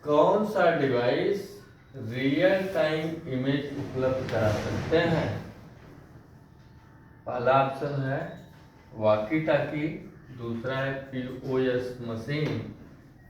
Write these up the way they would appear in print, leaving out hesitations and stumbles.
कौन सा device real time image उपलब्ध करा सकते हैं? पहला ऑप्शन है वॉकी टॉकी, दूसरा है पीओएस मशीन,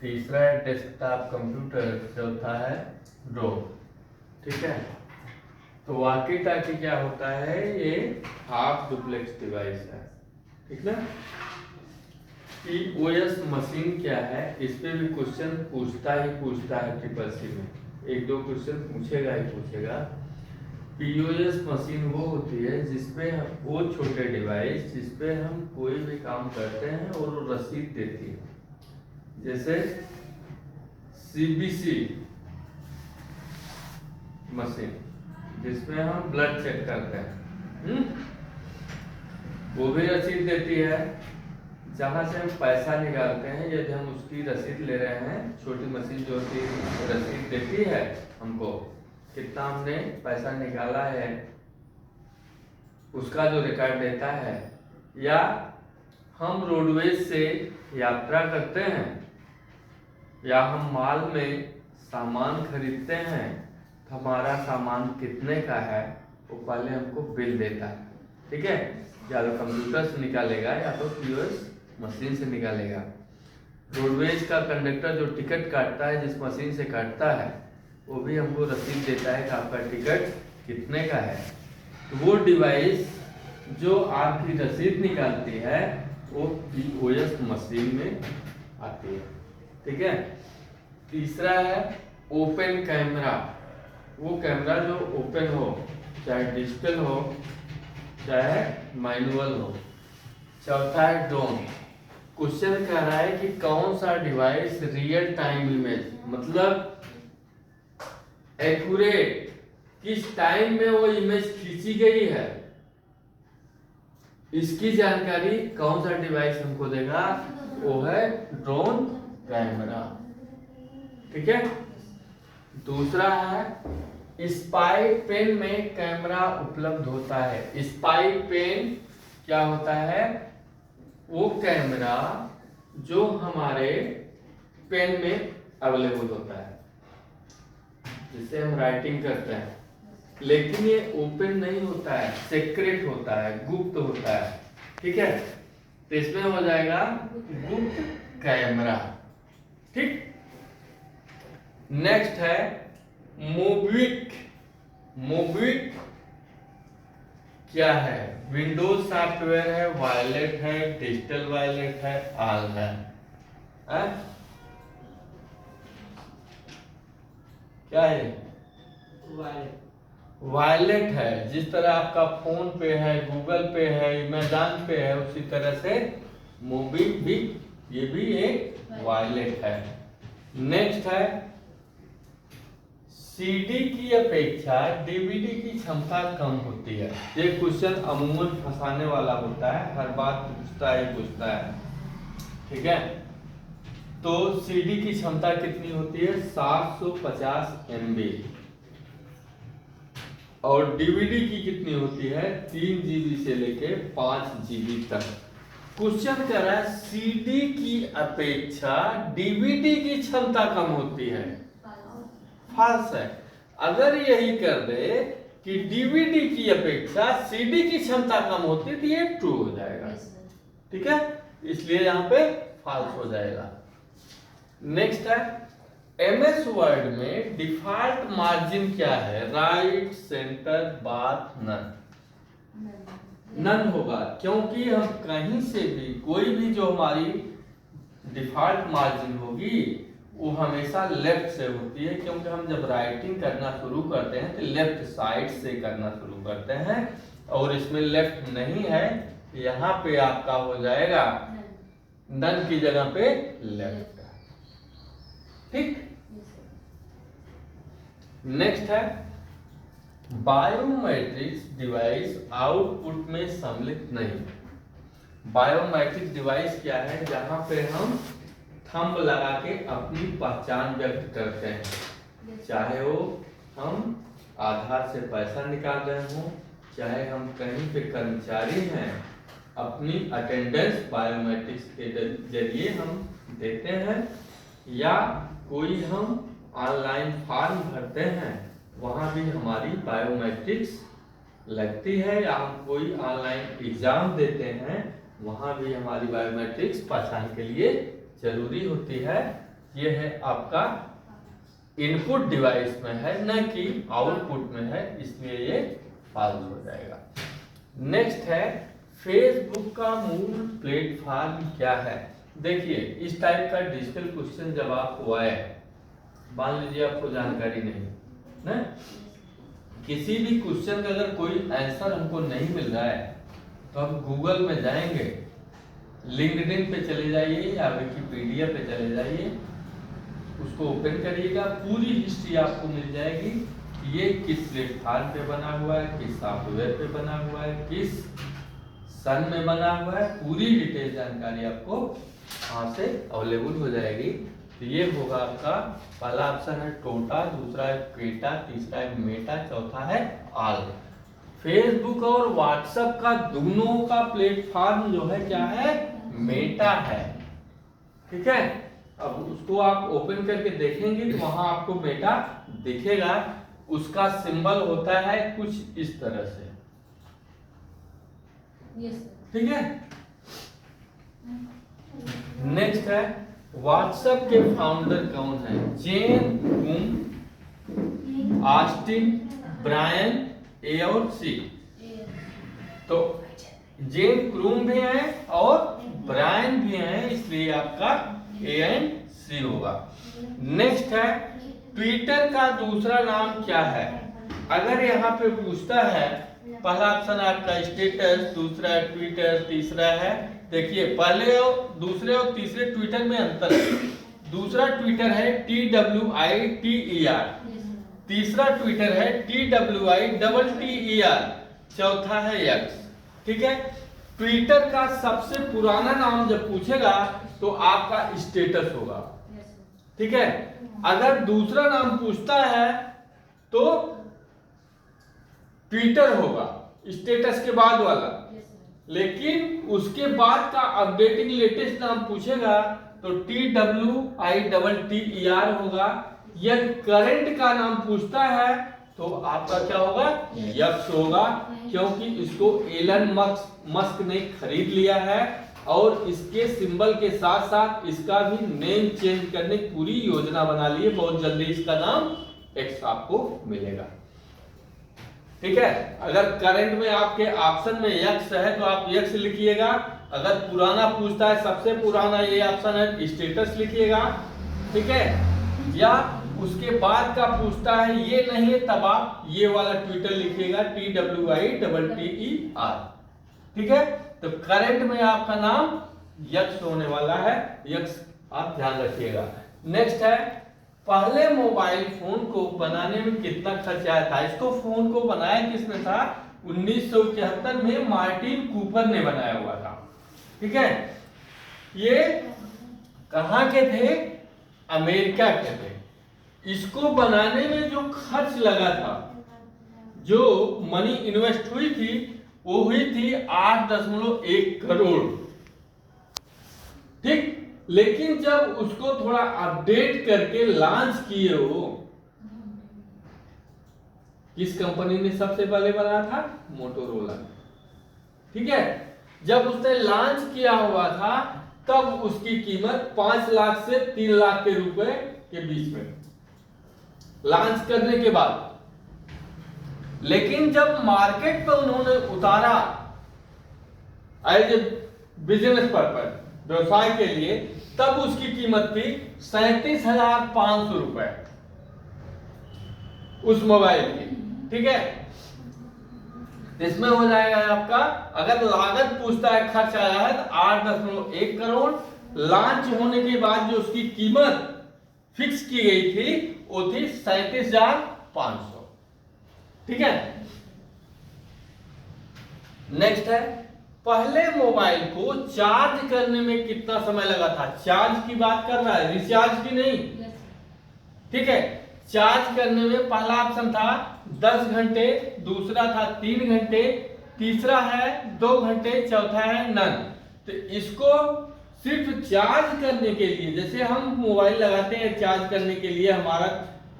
तीसरा है डेस्कटॉप कंप्यूटर, चौथा है ड्रोन। ठीक है, तो वॉकी टॉकी क्या होता है? ये हाफ डुप्लेक्स डिवाइस है। ठीक ना। पीओएस मशीन क्या है? इस पे भी क्वेश्चन पूछता है ट्रिपल सी में, एक दो क्वेश्चन पूछेगा ही पूछेगा। पीओएस मशीन वो होती है जिसपे वो छोटे डिवाइस जिसपे हम कोई भी काम करते हैं और वो रसीद देती है। जैसे सीबीसी मशीन जिसमें हम ब्लड चेक करते हैं, वो भी रसीद देती है। जहाँ से हम पैसा निकालते हैं, यदि हम उसकी रसीद ले रहे हैं, छोटी मशीन जो होती है रसीद देती है हमको कितना हमने पैसा निकाला है, उसका जो रिकॉर्ड देता है। या हम रोडवेज से यात्रा करते हैं या हम मॉल में सामान खरीदते हैं, तो हमारा सामान कितने का है वो पहले हमको बिल देता है। ठीक है, या तो कंप्यूटर से निकालेगा या तो पीओएस मशीन से निकालेगा। रोडवेज का कंडक्टर जो टिकट काटता है, जिस मशीन से काटता है, वो भी हमको रसीद देता है कि आपका टिकट कितने का है। तो वो डिवाइस जो आपकी रसीद निकालती है वो पीओएस मशीन में आती है। ठीक है, तीसरा है ओपन कैमरा। वो कैमरा जो ओपन हो, चाहे डिजिटल हो चाहे मैनुअल हो। चौथा है ड्रोन। क्वेश्चन कह रहा है कि कौन सा डिवाइस रियल टाइम इमेज, मतलब एक्यूरेट किस टाइम में वो इमेज खींची गई है, इसकी जानकारी कौन सा डिवाइस हमको देगा? वो है ड्रोन कैमरा। ठीक है, दूसरा है स्पाई पेन में कैमरा उपलब्ध होता है। स्पाई पेन क्या होता है? वो कैमरा जो हमारे पेन में अवेलेबल होता है, जिससे हम राइटिंग करते हैं, लेकिन ये ओपन नहीं होता है, सीक्रेट होता है, गुप्त होता है। ठीक है, तो इसमें हो जाएगा गुप्त कैमरा। ठीक, नेक्स्ट है मोबिक्विक। मोबिक्विक क्या है? विंडोज सॉफ्टवेयर है, वायलेट है, डिजिटल वायलेट है, ऑल है? क्या है? वायलेट है। जिस तरह आपका फोन पे है, गूगल पे है, अमेजॉन पे है, उसी तरह से मोबिक्विक ये भी एक वायलेट है। नेक्स्ट है सीडी की अपेक्षा डीवीडी की क्षमता कम होती है। ये क्वेश्चन अमूमन फंसाने वाला होता है, हर बात पूछता है। ठीक है, तो सीडी की क्षमता कितनी होती है? 750 MB। और डीवीडी की कितनी होती है? 3 GB से लेके 5 GB तक। क्वेश्चन कह रहा है सीडी की अपेक्षा डीवीडी की क्षमता कम होती है। फॉल्स है। अगर यही कर दे कि डीवीडी की अपेक्षा सीडी की क्षमता कम होती है तो ये ट्रू हो जाएगा। ठीक है, इसलिए यहाँ पे फॉल्स हो जाएगा। नेक्स्ट है एमएस वर्ड में डिफॉल्ट मार्जिन क्या है? Right, centre, both, none. None होगा, क्योंकि हम कहीं से भी कोई भी जो हमारी डिफॉल्ट मार्जिन होगी वो हमेशा लेफ्ट से होती है, क्योंकि हम जब राइटिंग करना शुरू करते हैं तो लेफ्ट साइड से करना शुरू करते हैं, और इसमें लेफ्ट नहीं है, यहाँ पे आपका हो जाएगा नन की जगह पे लेफ्ट। ठीक, नेक्स्ट है बायोमेट्रिक्स डिवाइस आउटपुट में सम्मिलित नहीं। बायोमेट्रिक डिवाइस क्या है? जहां पे हम थंब लगा के अपनी पहचान व्यक्त करते हैं, चाहे वो हम आधार से पैसा निकाल रहे हों, चाहे हम कहीं पे कर्मचारी हैं, अपनी अटेंडेंस बायोमेट्रिक्स के जरिए हम देते हैं, या कोई हम ऑनलाइन फॉर्म भरते हैं वहाँ भी हमारी बायोमेट्रिक्स लगती है, या हम कोई ऑनलाइन एग्जाम देते हैं वहाँ भी हमारी बायोमेट्रिक्स पहचान के लिए जरूरी होती है। ये है आपका इनपुट डिवाइस में है, न कि आउटपुट में है, इसलिए ये फॉल्स हो जाएगा। नेक्स्ट है फेसबुक का मूल प्लेटफॉर्म क्या है। देखिए इस टाइप का डिजिटल क्वेश्चन जब आपको आए, मान लीजिए आपको जानकारी नहीं ना, किसी भी क्वेश्चन का अगर कोई आंसर हमको नहीं मिल रहा है तो हम गूगल में जाएंगे, लिंक्डइन पे चले जाइए या विकिपीडिया पे चले जाइए, उसको ओपन करिएगा, पूरी हिस्ट्री आपको मिल जाएगी। ये किस प्लेटफॉर्म पे बना हुआ है, किस सॉफ्टवेयर पे बना हुआ है, किस सन में बना हुआ है, पूरी डिटेल जानकारी आपको वहाँ से अवेलेबल हो जाएगी। तो ये होगा आपका पहला ऑप्शन है टोटा, दूसरा है क्वेटा, तीसरा है मेटा, चौथा है ऑल। फेसबुक और व्हाट्सएप का दोनों का प्लेटफॉर्म जो है क्या है, मेटा है। ठीक है, अब उसको आप ओपन करके देखेंगे तो वहां आपको मेटा दिखेगा। उसका सिंबल होता है कुछ इस तरह से। ठीक है, नेक्स्ट है व्हाट्सएप के फाउंडर कौन है। जेन कुम, ऑस्टिन, ब्रायन, ए और सी। तो जेन क्रूम भी हैं और ब्रायन भी हैं, इसलिए आपका ए एंड सी होगा। नेक्स्ट है ट्विटर का दूसरा नाम क्या है। अगर यहाँ पे पूछता है, पहला ऑप्शन आपका स्टेटस, दूसरा है ट्विटर, तीसरा है, देखिए पहले और दूसरे और तीसरे ट्विटर में अंतर है। दूसरा ट्विटर है TWITER, तीसरा ट्विटर है TWITTER, चौथा है एक्स। ठीक है, ट्विटर का सबसे पुराना नाम जब पूछेगा तो आपका स्टेटस होगा। ठीक है, अगर दूसरा नाम पूछता है तो ट्विटर होगा स्टेटस के बाद वाला, लेकिन उसके बाद का अपडेटिंग लेटेस्ट नाम पूछेगा तो TWITTER होगा। यदि करंट का नाम पूछता है तो आपका क्या होगा, यक्स होगा, क्योंकि इसको एलन मस्क ने खरीद लिया है और इसके सिंबल के साथ साथ इसका भी नेम चेंज करने की पूरी योजना बना ली है। बहुत जल्दी इसका नाम एक्स आपको मिलेगा। ठीक है, अगर करंट में आपके ऑप्शन में यक्स है तो आप यक्स लिखिएगा। अगर पुराना पूछता है, सबसे पुराना ये ऑप्शन है, स्टेटस लिखिएगा। ठीक है, या उसके बाद का पूछता है ये नहीं है तब आप ये वाला ट्विटर लिखिएगा, TWITTER। ठीक है, तो करंट में आपका नाम यक्स होने वाला है, यक्स आप ध्यान रखिएगा। नेक्स्ट है पहले मोबाइल फोन को बनाने में कितना खर्च आया था। इसको फोन को बनाया किसने था, 1971 में मार्टिन कूपर ने बनाया हुआ था। ठीक है, ये कहाँ के थे, अमेरिका के थे। इसको बनाने में जो खर्च लगा था, जो मनी इन्वेस्ट हुई थी, वो हुई थी 8.1 करोड़। ठीक, लेकिन जब उसको थोड़ा अपडेट करके लॉन्च किए, वो किस कंपनी ने सबसे पहले बनाया था, मोटोरोला। ठीक है, जब उसने लॉन्च किया हुआ था तब उसकी कीमत 5 लाख से 3 लाख के रुपए के बीच में लॉन्च करने के बाद। लेकिन जब मार्केट पर उन्होंने उतारा एज ए बिजनेस पर्पज, व्यवसाय के लिए, तब उसकी कीमत थी 37,500 रुपए उस मोबाइल की। ठीक है, इसमें हो जाएगा आपका, अगर लागत पूछता है, खर्च आया है तो 8.1 करोड़। लॉन्च होने के बाद जो उसकी कीमत फिक्स की गई थी वो थी 37,500। ठीक है, नेक्स्ट है पहले मोबाइल को चार्ज करने में कितना समय लगा था। चार्ज की बात कर रहा है, रिचार्ज की नहीं। ठीक है, चार्ज करने में पहला ऑप्शन था 10 घंटे, दूसरा था 3 घंटे, तीसरा है 2 घंटे, चौथा है नन। तो इसको सिर्फ चार्ज करने के लिए, जैसे हम मोबाइल लगाते हैं चार्ज करने के लिए, हमारा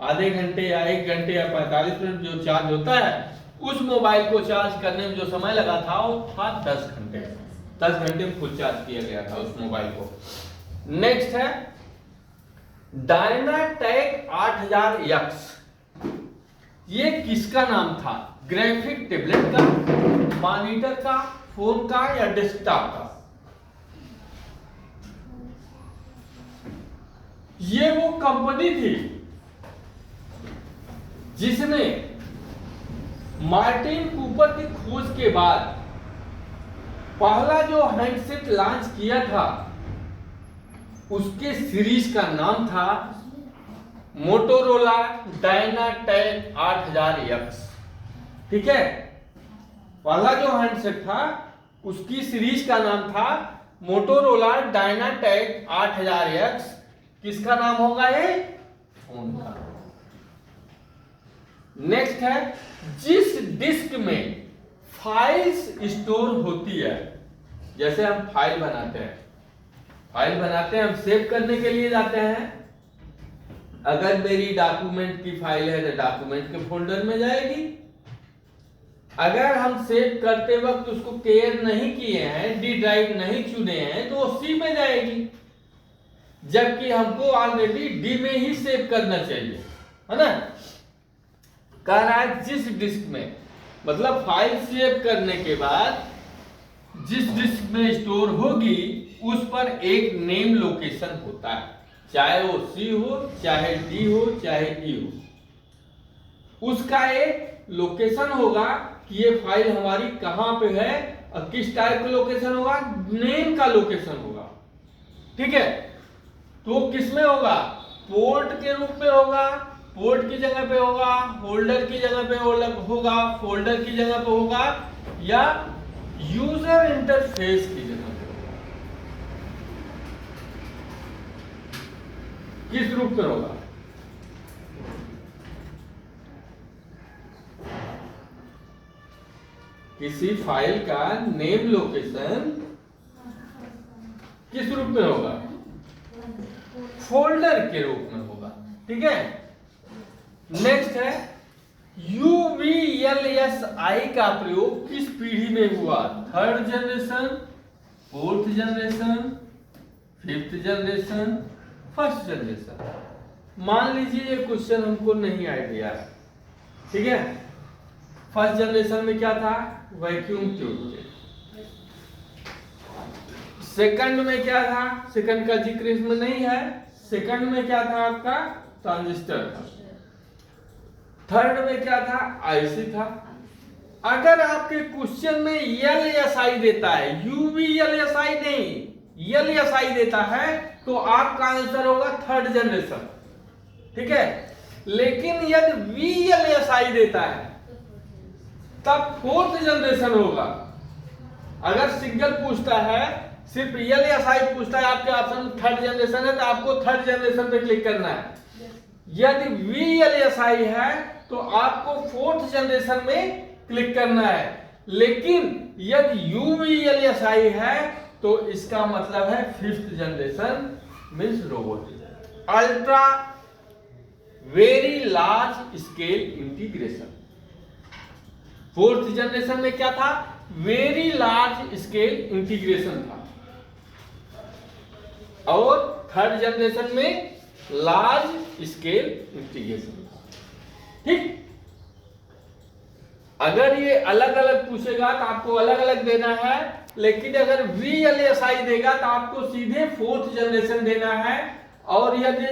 आधे घंटे या 1 घंटे या 45 मिनट जो चार्ज होता है, उस मोबाइल को चार्ज करने में जो समय लगा था वो था 10 घंटे। 10 घंटे में फुल चार्ज किया गया था उस मोबाइल को। नेक्स्ट है डायनाटेक 8000X। ये किसका नाम था? ग्राफिक टेबलेट का, मॉनिटर का, फोन का या डेस्कटॉप का? ये वो कंपनी थी जिसने मार्टिन कूपर की खोज के बाद पहला जो हैंडसेट लॉन्च किया था, उसके सीरीज का नाम था मोटोरोला डायनाटेक 8000X। ठीक है, पहला जो हैंडसेट था उसकी सीरीज का नाम था मोटोरोला डायनाटेक 8000X। किसका नाम होगा ये? फोन का। नेक्स्ट है जिस डिस्क में फाइल्स स्टोर होती है, जैसे हम फाइल बनाते हैं, हम सेव करने के लिए जाते हैं। अगर मेरी डॉक्यूमेंट की फाइल है तो डॉक्यूमेंट के फोल्डर में जाएगी। अगर हम सेव करते वक्त उसको केयर नहीं किए हैं, डी ड्राइव नहीं चुने हैं, तो सी में जाएगी, जबकि हमको ऑलरेडी डी में ही सेव करना चाहिए, है ना। कह रहा है जिस डिस्क में, मतलब फाइल सेव करने के बाद जिस डिस्क में स्टोर होगी उस पर एक नेम लोकेशन होता है, चाहे वो सी हो, चाहे डी हो, चाहे ई हो। उसका एक लोकेशन होगा कि ये फाइल हमारी कहां पे है, और किस टाइप का लोकेशन होगा, नेम का लोकेशन होगा। ठीक है, तो किस में होगा? पोर्ट के रूप में होगा, पोर्ट की जगह पे होगा, होल्डर की जगह पे होगा, फोल्डर की जगह पे होगा, या यूजर इंटरफेस की जगह पे होगा। किस रूप में होगा? किसी फाइल का नेम लोकेशन किस रूप में होगा? फोल्डर के रूप में होगा। ठीक है, नेक्स्ट है UVLSI का प्रयोग किस पीढ़ी में हुआ? 3rd generation, 4th generation, 5th generation, 1st generation. मान लीजिए ये क्वेश्चन हमको नहीं आइडिया है, ठीक है। 1st जनरेशन में क्या था? वैक्यूम ट्यूब थे। 2nd में क्या था? 2nd का जिक्र इसमें नहीं है। 2nd में क्या था आपका? ट्रांजिस्टर था। 3rd में क्या था? आईसी था। अगर आपके क्वेश्चन में LSI देता है, UVLSI नहीं LSI देता है, तो आपका आंसर होगा 3rd जनरेशन। ठीक है, लेकिन यदि VLSI देता है तब 4th जनरेशन होगा। अगर सिंगल पूछता है, सिर्फ LSI पूछता है, आपके ऑप्शन में 3rd जनरेशन है, तो आपको 3rd जनरेशन पे क्लिक करना है। यदि VLSI है तो आपको 4th जनरेशन में क्लिक करना है। लेकिन यदि UVLSI है तो इसका मतलब है 5th generation, means robotic, ultra very large scale integration. 4th generation में क्या था? वेरी लार्ज स्केल इंटीग्रेशन था, और 3rd जनरेशन में लार्ज स्केल इंटीग्रेशन था। ठीक, अगर ये अलग अलग पूछेगा तो आपको अलग अलग देना है, लेकिन अगर VLSI देगा तो आपको सीधे 4th जनरेशन देना है, और यदि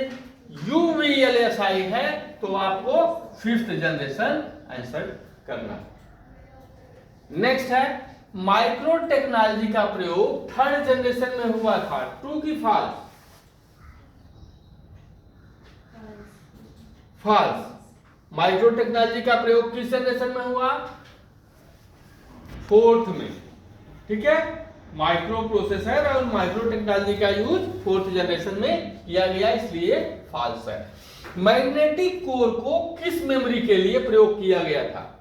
UVLSI है तो आपको 5th जनरेशन आंसर करना है। नेक्स्ट है माइक्रो टेक्नोलॉजी का प्रयोग 3rd जनरेशन में हुआ था, ट्रू की फॉल्स? फॉल्स। माइक्रो टेक्नोलॉजी का प्रयोग किस जनरेशन में हुआ? 4th में। ठीक है, माइक्रो प्रोसेसर और माइक्रो टेक्नोलॉजी का यूज 4th जनरेशन में किया गया, इसलिए फॉल्स है। मैग्नेटिक कोर को किस मेमोरी के लिए प्रयोग किया गया था?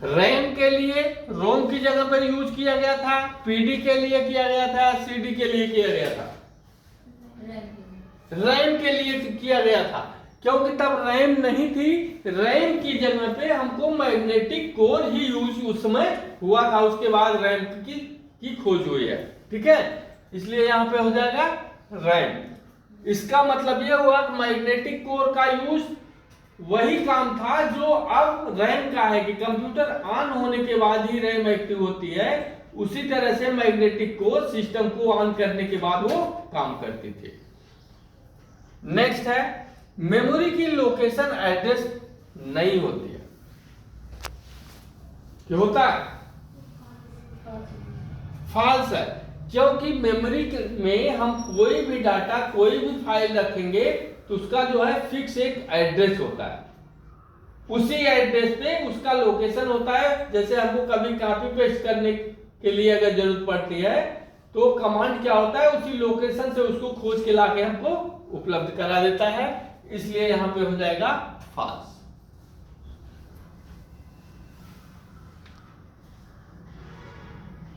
रैम के लिए, रोम की जगह पर यूज किया गया था, पीडी के लिए किया गया था, सीडी के लिए किया गया था? रैम के लिए किया गया था, क्योंकि तब रैम नहीं थी। रैम की जगह पे हमको मैग्नेटिक कोर ही यूज उस समय हुआ था, उसके बाद रैम की खोज हुई है। ठीक है, इसलिए यहाँ पे हो जाएगा रैम। इसका मतलब ये हुआ कि मैग्नेटिक कोर का यूज वही काम था जो अब रैम का है, कि कंप्यूटर ऑन होने के बाद ही रैम एक्टिव होती है। उसी तरह से मैग्नेटिक कोर सिस्टम को ऑन करने के बाद वो काम करती थी। नेक्स्ट है, मेमोरी की लोकेशन एड्रेस नहीं होती है। क्या होता है? फॉल्स है, क्योंकि मेमोरी में हम कोई भी डाटा, कोई भी फाइल रखेंगे तो उसका जो है फिक्स एक एड्रेस होता है। उसी एड्रेस पे उसका लोकेशन होता है। जैसे हमको कभी कॉपी पेस्ट करने के लिए अगर जरूरत पड़ती है तो कमांड क्या होता है, उसी लोकेशन से उसको खोज के लाके हमको उपलब्ध करा देता है। इसलिए यहाँ पे हो जाएगा फॉल्स।